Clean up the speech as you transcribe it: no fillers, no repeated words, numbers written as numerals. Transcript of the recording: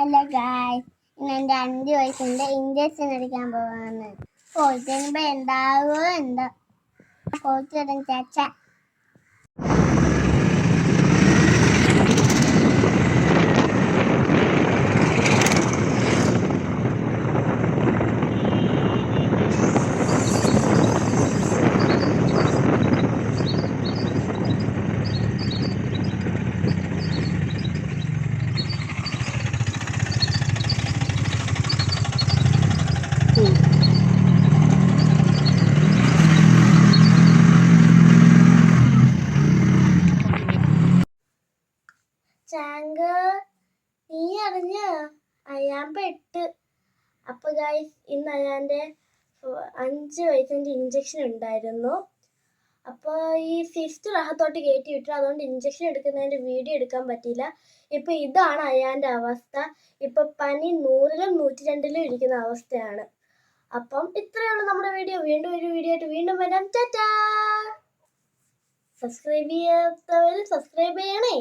Hello guys, ഇന്ന് എൻ്റെ 5 വയസ്സിൻ്റെ ഇഞ്ചക്ഷൻ എടുക്കാൻ പോവാണ്. പോയിട്ട് വരുമ്പോൾ എന്താവോ എന്തോ. പോയിട്ട് വരും ചേച്ച. ചാങ്ക, നീ അറിഞ്ഞ അയാൻ പെട്ട്. അപ്പൊ ഗൈസ്, ഇന്ന് അയാൻ്റെ 5 വയസ്സിൻ്റെ ഇഞ്ചക്ഷൻ ഉണ്ടായിരുന്നു. അപ്പോൾ ഈ സിസ്റ്റർ അകത്തോട്ട് കയറ്റി വിട്ടു. അതുകൊണ്ട് ഇഞ്ചക്ഷൻ എടുക്കുന്നതിൻ്റെ വീഡിയോ എടുക്കാൻ പറ്റിയില്ല. ഇപ്പം ഇതാണ് അയാൻ്റെ അവസ്ഥ. ഇപ്പം പനി 100-ലും 102-ലും ഇരിക്കുന്ന അവസ്ഥയാണ്. അപ്പം ഇത്രയേ ഉള്ളൂ നമ്മുടെ വീഡിയോ. വീണ്ടും ഒരു വീഡിയോ ആയിട്ട് വീണ്ടും വരാം. ടാറ്റാ. സബ്സ്ക്രൈബ് ചെയ്യാത്തവർ സബ്സ്ക്രൈബ് ചെയ്യണേ.